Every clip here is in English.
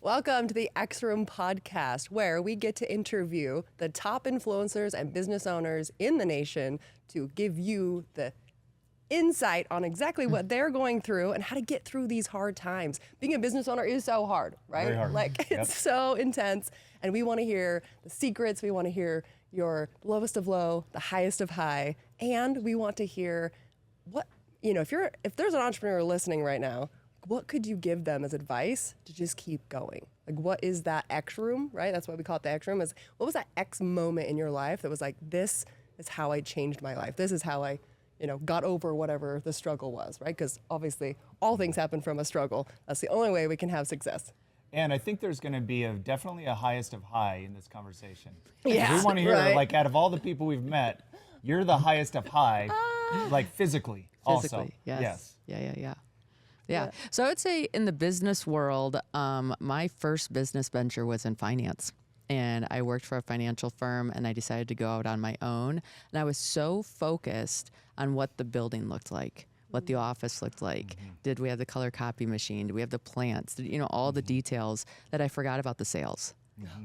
Welcome to the X Room podcast, where we get to interview the top influencers and business owners in the nation to give you the insight on exactly what they're going through and how to get through these hard times. Being a business owner is so hard, right? Very hard. Like it's so intense, and we want to hear the secrets. We want to hear your lowest of low, the highest of high, and we want to hear what, if there's an entrepreneur listening right now, what could you give them as advice to just keep going? Like, what is that X room, right? That's why we call it the X room. What was that X moment in your life that was like, this is how I changed my life. This is how I, got over whatever the struggle was, right? Because obviously all things happen from a struggle. That's the only way we can have success. And I think there's going to be definitely a highest of high in this conversation. Yeah, we want to hear, right. like, out of all the people we've met, you're the highest of high, like physically also. Yes. Yeah. So I would say in the business world, my first business venture was in finance. And I worked for a financial firm, and I decided to go out on my own. And I was so focused on what the building looked like, what the office looked like. Did we have the color copy machine? Did we have the plants? All the details, that I forgot about the sales.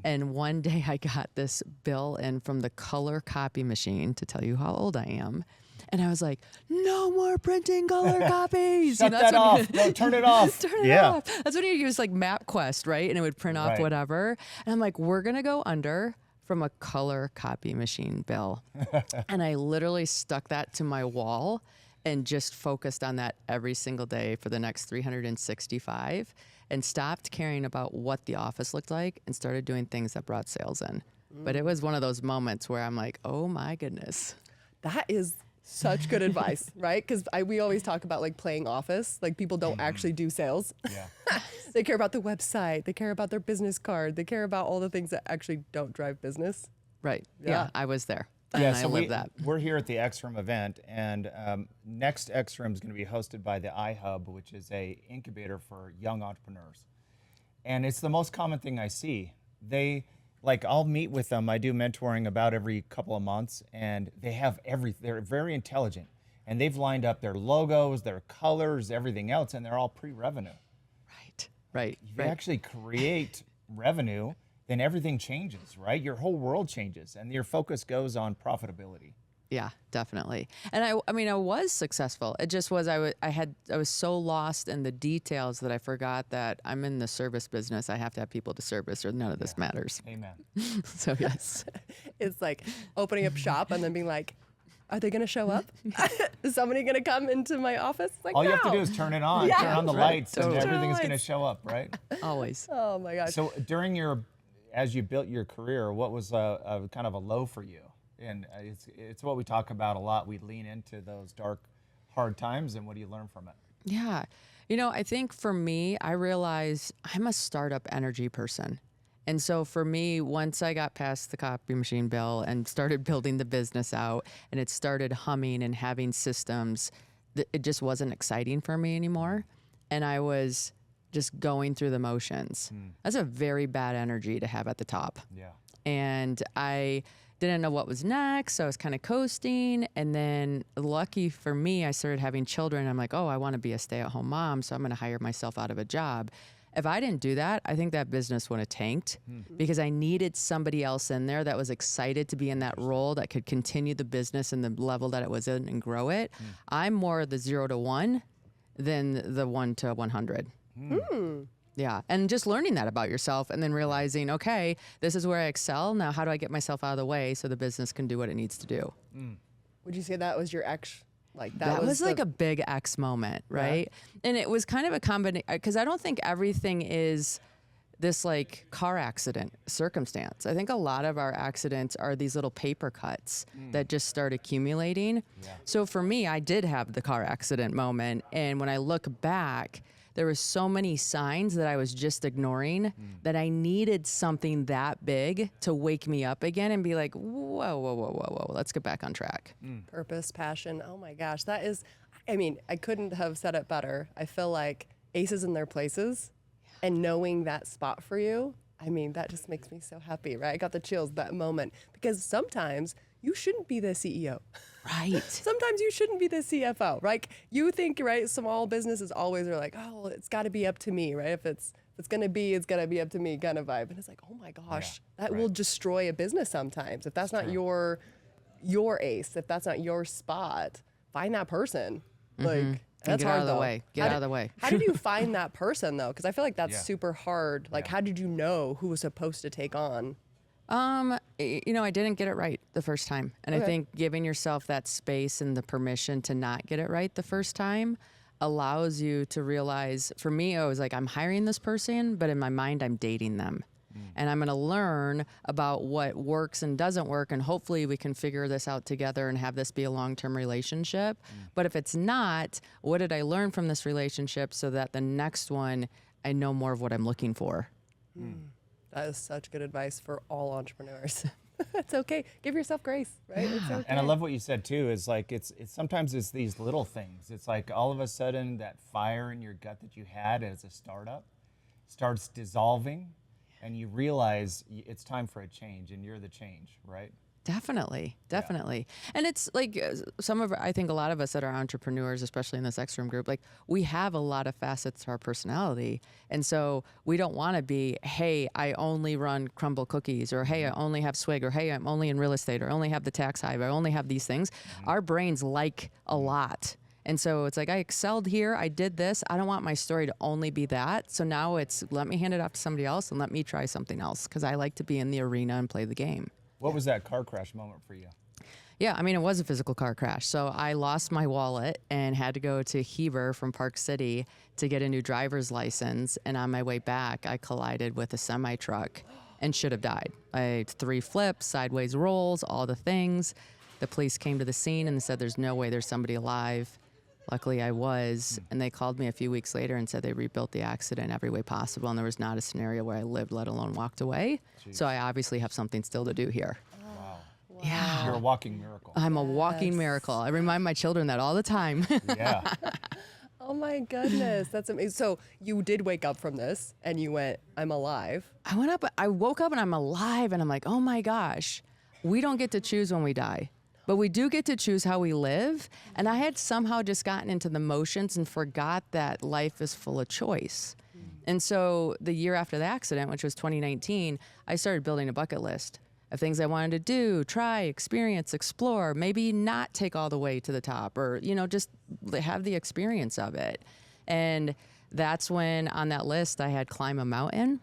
And one day I got this bill in from the color copy machine, to tell you how old I am. And I was like, no more printing color copies. Shut that off. No, turn it off. Turn it off. That's when you use like MapQuest, right? And it would print off Right. whatever. And I'm like, we're going to go under from a color copy machine bill. And I literally stuck that to my wall and just focused on that every single day for the next 365 and stopped caring about what the office looked like and started doing things that brought sales in. But it was one of those moments where I'm like, oh my goodness. That is such good advice, right? Because we always talk about like playing office. Like people don't actually do sales. Yeah. They care about the website. They care about their business card. They care about all the things that actually don't drive business. Right. Yeah. Yeah, I was there. Yeah, And so I lived that. we're here at the X Room event, and next X Room is going to be hosted by the iHub, which is a incubator for young entrepreneurs. And it's the most common thing I see. I'll meet with them. I do mentoring about every couple of months, and they have they're very intelligent, and they've lined up their logos, their colors, everything else, and they're all pre-revenue. Right. If you actually create revenue, then everything changes, right? Your whole world changes, and your focus goes on profitability. Yeah, definitely. And I was successful. It just was, I was so lost in the details that I forgot that I'm in the service business. I have to have people to service or none of this matters. Amen. So yes. It's like opening up shop and then being like, are they going to show up? Is somebody going to come into my office? Like, All you no. have to do is turn it on, Yeah. turn on the Right. lights, Totally. and Turn on everything's the going to lights. show up, right? Always. Oh my gosh. So as you built your career, what was a kind of a low for you? And it's what we talk about a lot. We lean into those dark, hard times, and what do you learn from it? Yeah. I think for me, I realized I'm a startup energy person. And so for me, once I got past the copy machine bill and started building the business out and it started humming and having systems, it just wasn't exciting for me anymore. And I was just going through the motions. That's a very bad energy to have at the top. Yeah. And I didn't know what was next, so I was kind of coasting. And then lucky for me, I started having children. I'm like, oh, I want to be a stay-at-home mom, so I'm going to hire myself out of a job. If I didn't do that, I think that business would have tanked because I needed somebody else in there that was excited to be in that role that could continue the business and the level that it was in and grow it. I'm more the 0 to 1 than the 1 to 100. Yeah. And just learning that about yourself and then realizing, okay, this is where I excel. Now, how do I get myself out of the way so the business can do what it needs to do? Would you say that was your X? Like That was like a big X moment, right? And it was kind of a combination, because I don't think everything is this like car accident circumstance. I think a lot of our accidents are these little paper cuts that just start accumulating. So for me, I did have the car accident moment. And when I look back, there were so many signs that I was just ignoring that I needed something that big to wake me up again and be like, whoa, let's get back on track. purpose, passion. Oh my gosh. That is, I couldn't have said it better. I feel like aces in their places and knowing that spot for you, that just makes me so happy, right? I got the chills that moment because sometimes you shouldn't be the CEO. Right. Sometimes you shouldn't be the CFO, right? You think, right, small businesses always are like, oh, well, it's got to be up to me, right? If it's it's gonna be, it's gonna be up to me kind of vibe. And it's like, oh my gosh, that will destroy a business sometimes. If that's not your ace, if that's not your spot, find that person. Like, that's get hard out of the though. way. Get out of the way. How did you find that person though? Because I feel like that's Yeah. super hard. Like, how did you know who was supposed to take on? You know, I didn't get it right the first time. And I Okay. think giving yourself that space and the permission to not get it right the first time allows you to realize, for me, I was like, I'm hiring this person, but in my mind, I'm dating them. And I'm going to learn about what works and doesn't work. And hopefully we can figure this out together and have this be a long-term relationship. But if it's not, what did I learn from this relationship so that the next one, I know more of what I'm looking for? That is such good advice for all entrepreneurs. It's okay. Give yourself grace, right? It's okay. And I love what you said too. Is like it's sometimes it's these little things. It's like all of a sudden that fire in your gut that you had as a startup starts dissolving, and you realize it's time for a change, and you're the change, right? Definitely. And it's like I think a lot of us that are entrepreneurs, especially in this X-Room group, like we have a lot of facets to our personality. And so we don't want to be, hey, I only run Crumble Cookies, or hey, I only have Swig, or hey, I'm only in real estate, or I only have the tax hive, I only have these things. Our brains like a lot. And so it's like, I excelled here, I did this, I don't want my story to only be that. So now it's, let me hand it off to somebody else and let me try something else, because I like to be in the arena and play the game. What was that car crash moment for you? Yeah, I mean, it was a physical car crash. So I lost my wallet and had to go to Heber from Park City to get a new driver's license. And on my way back, I collided with a semi truck and should have died. I had 3 flips, sideways rolls, all the things. The police came to the scene and said, there's no way there's somebody alive. Luckily, I was. And they called me a few weeks later and said they rebuilt the accident every way possible. And there was not a scenario where I lived, let alone walked away. So I obviously have something still to do here. Yeah. You're a walking miracle. I'm a walking miracle. I remind my children that all the time. Yeah. Oh my goodness, that's amazing. So you did wake up from this and you went, I'm alive. I woke up and I'm alive and I'm like, oh my gosh, we don't get to choose when we die, but we do get to choose how we live. And I had somehow just gotten into the motions and forgot that life is full of choice. And so the year after the accident, which was 2019, I started building a bucket list of things I wanted to do, try, experience, explore, maybe not take all the way to the top, or, you know, just have the experience of it. And that's when on that list I had climb a mountain.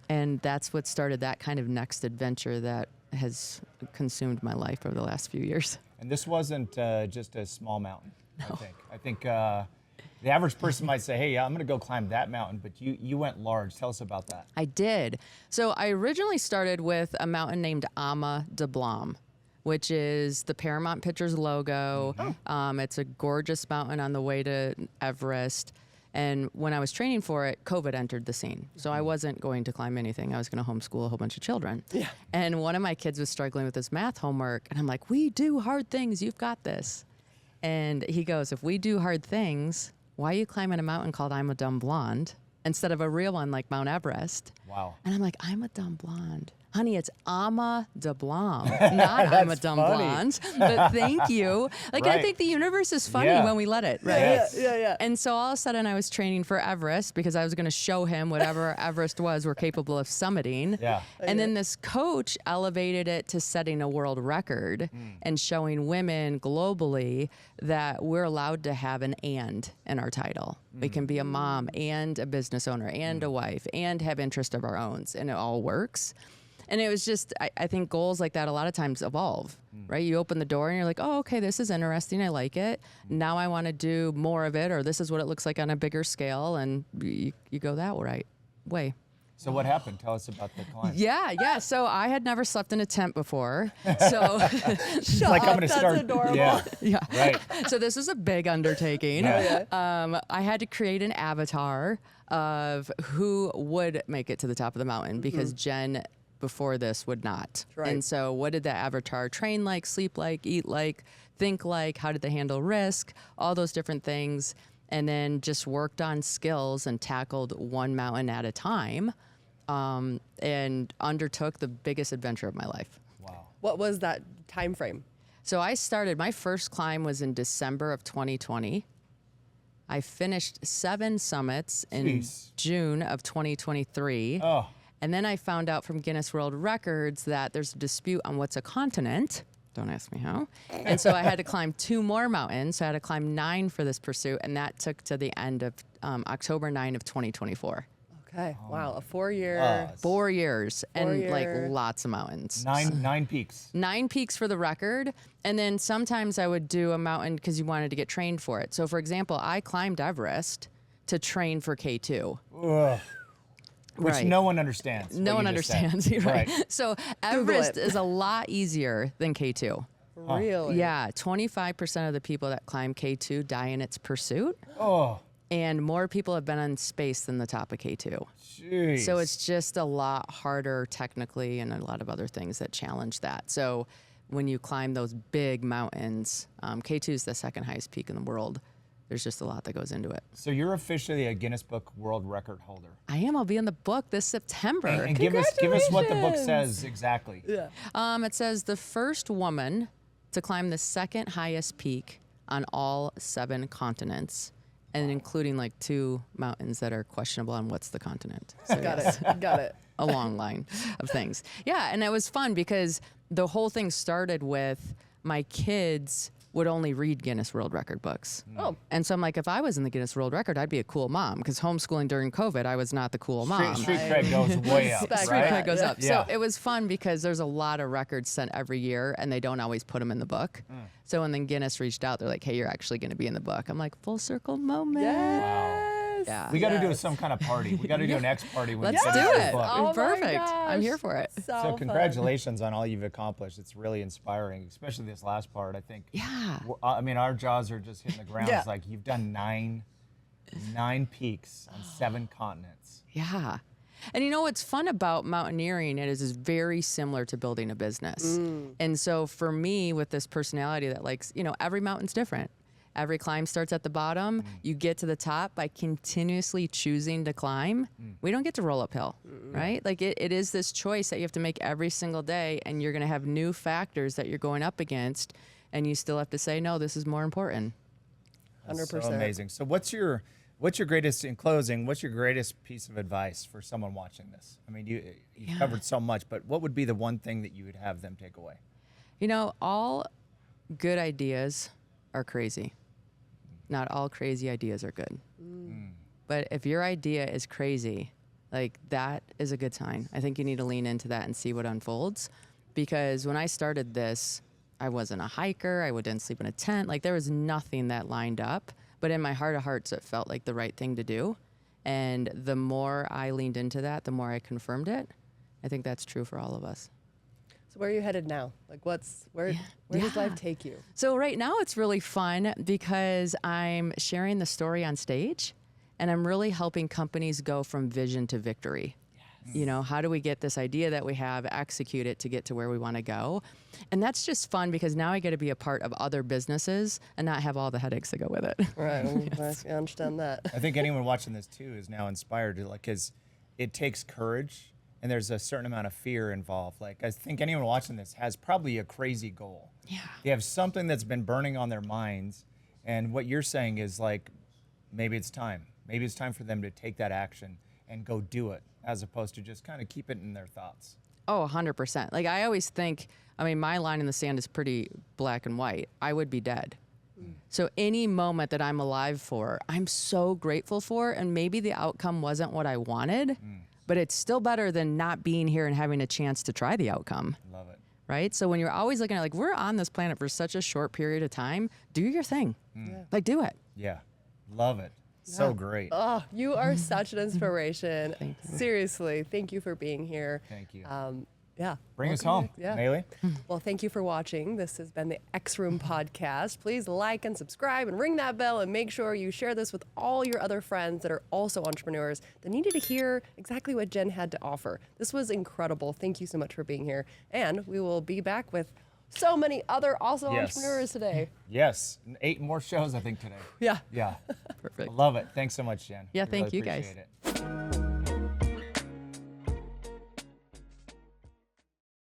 And that's what started that kind of next adventure that has consumed my life over the last few years. And this wasn't just a small mountain, I think. I think the average person might say, hey, yeah, I'm going to go climb that mountain, but you went large. Tell us about that. I did. So I originally started with a mountain named Ama de Blanc, which is the Paramount Pictures logo. It's a gorgeous mountain on the way to Everest. And when I was training for it, COVID entered the scene. So I wasn't going to climb anything. I was going to homeschool a whole bunch of children. Yeah. And one of my kids was struggling with his math homework. And I'm like, we do hard things. You've got this. And he goes, if we do hard things, why are you climbing a mountain called I'm a Dumb Blonde instead of a real one like Mount Everest? Wow. And I'm like, I'm a dumb blonde. Honey, it's Ama de Blanc, not I'm a dumb funny. blonde. But thank you. Like, I Right. think the universe is funny Yeah. when we let it, right? Yes. Yeah. And so all of a sudden I was training for Everest because I was going to show him whatever Everest was we're capable of summiting. Yeah. And then this coach elevated it to setting a world record and showing women globally that we're allowed to have an and in our title. We can be a mom and a business owner and a wife and have interest of our own, and it all works. And it was just, I think goals like that a lot of times evolve, right? You open the door and you're like, oh, okay, this is interesting. I like it. Now I want to do more of it, or this is what it looks like on a bigger scale. And you go that way. So what happened? Tell us about the climb. Yeah. So I had never slept in a tent before. So, Shut Like up, I'm going to that's start. adorable. Yeah. Right. so this was a big undertaking. Yeah. I had to create an avatar of who would make it to the top of the mountain because Jenn before this would not. Right. And so what did that avatar train like, sleep like, eat like, think like, how did they handle risk, all those different things, and then just worked on skills and tackled one mountain at a time, and undertook the biggest adventure of my life. Wow. What was that time frame? So I started, my first climb was in December of 2020. I finished 7 summits in Jeez. June of 2023. Oh, And then I found out from Guinness World Records that there's a dispute on what's a continent. Don't ask me how. And so I had to climb 2 more mountains. So I had to climb 9 for this pursuit, and that took to the end of October 9 of 2024. Okay. Wow. A 4-year. 4 years and like year. lots of mountains. nine peaks. 9 peaks for the record. And then sometimes I would do a mountain because you wanted to get trained for it. So for example, I climbed Everest to train for K2. Ugh. Which Right. no one understands. No what one you just said. understands, right? Right. So Everest it. is a lot easier than K2. Really? Yeah, 25% of the people that climb K2 die in its pursuit, Oh, and more people have been on space than the top of K2. jeez. So it's just a lot harder technically, and a lot of other things that challenge that. So when you climb those big mountains, K2 is the second highest peak in the world. There's just a lot that goes into it. So you're officially a Guinness Book World Record holder. I am. I'll be in the book this September. And give us what the book says exactly. Yeah. It says the first woman to climb the second highest peak on all 7 continents, and including like 2 mountains that are questionable on what's the continent. So Got yes, it. Got it. a long line of things. Yeah, and it was fun because the whole thing started with my kids would only read Guinness World Record books. Oh. And so I'm like, if I was in the Guinness World Record, I'd be a cool mom, because homeschooling during COVID, I was not the cool mom. Street cred goes way up, Respect Street right? cred goes up. Yeah. So it was fun because there's a lot of records sent every year, and they don't always put them in the book. So when then Guinness reached out, they're like, hey, you're actually going to be in the book. I'm like, full circle moment. Yes. Yeah. We got to do some kind of party. We got to do an X party when Let's you do finish your it. book. Oh my Perfect. I'm here gosh. for it. So So fun. congratulations on all you've accomplished. It's really inspiring, especially this last part. I think. Yeah. I mean, our jaws are just hitting the ground. Yeah. It's like you've done nine peaks on 7 continents. Yeah. And you know what's fun about mountaineering is very similar to building a business. And so for me, with this personality that likes, every mountain's different. Every climb starts at the bottom. You get to the top by continuously choosing to climb. We don't get to roll uphill, right? Like it is this choice that you have to make every single day, and you're going to have new factors that you're going up against, and you still have to say, no, this is more important. 100%. So amazing. So what's your greatest, in closing, what's your greatest piece of advice for someone watching this? I mean, you've covered so much, but what would be the one thing that you would have them take away? All good ideas are crazy. Not all crazy ideas are good. But if your idea is crazy, like that is a good sign. I think you need to lean into that and see what unfolds. Because when I started this, I wasn't a hiker. I didn't sleep in a tent. Like there was nothing that lined up. But in my heart of hearts, it felt like the right thing to do. And the more I leaned into that, the more I confirmed it. I think that's true for all of us. So where are you headed now? Like where does life take you? So right now it's really fun because I'm sharing the story on stage, and I'm really helping companies go from vision to victory. Yes. How do we get this idea that we have, execute it to get to where we want to go? And that's just fun because now I get to be a part of other businesses and not have all the headaches that go with it. Right. I understand that. I think anyone watching this too is now inspired to because it takes courage. And there's a certain amount of fear involved. Like I think anyone watching this has probably a crazy goal. Yeah. They have something that's been burning on their minds. And what you're saying is like, maybe it's time. Maybe it's time for them to take that action and go do it, as opposed to just kind of keep it in their thoughts. Oh, 100%. Like I always think, my line in the sand is pretty black and white. I would be dead. So any moment that I'm alive for, I'm so grateful for, and maybe the outcome wasn't what I wanted, but it's still better than not being here and having a chance to try the outcome. Love it. Right? So when you're always looking at we're on this planet for such a short period of time, do your thing. Like do it. Yeah. Love it. So great. Oh, you are such an inspiration. Thank you. Seriously, thank you for being here. Thank you. Yeah. Bring us welcome home, back. Yeah. Maylee. Well, thank you for watching. This has been the X Room podcast. Please like and subscribe and ring that bell, and make sure you share this with all your other friends that are also entrepreneurs that needed to hear exactly what Jenn had to offer. This was incredible. Thank you so much for being here. And we will be back with so many other awesome Yes. entrepreneurs today. Yes. 8 more shows, I think, today. Yeah. Yeah. Perfect. Love it. Thanks so much, Jen. Yeah, We thank really you, guys. appreciate it.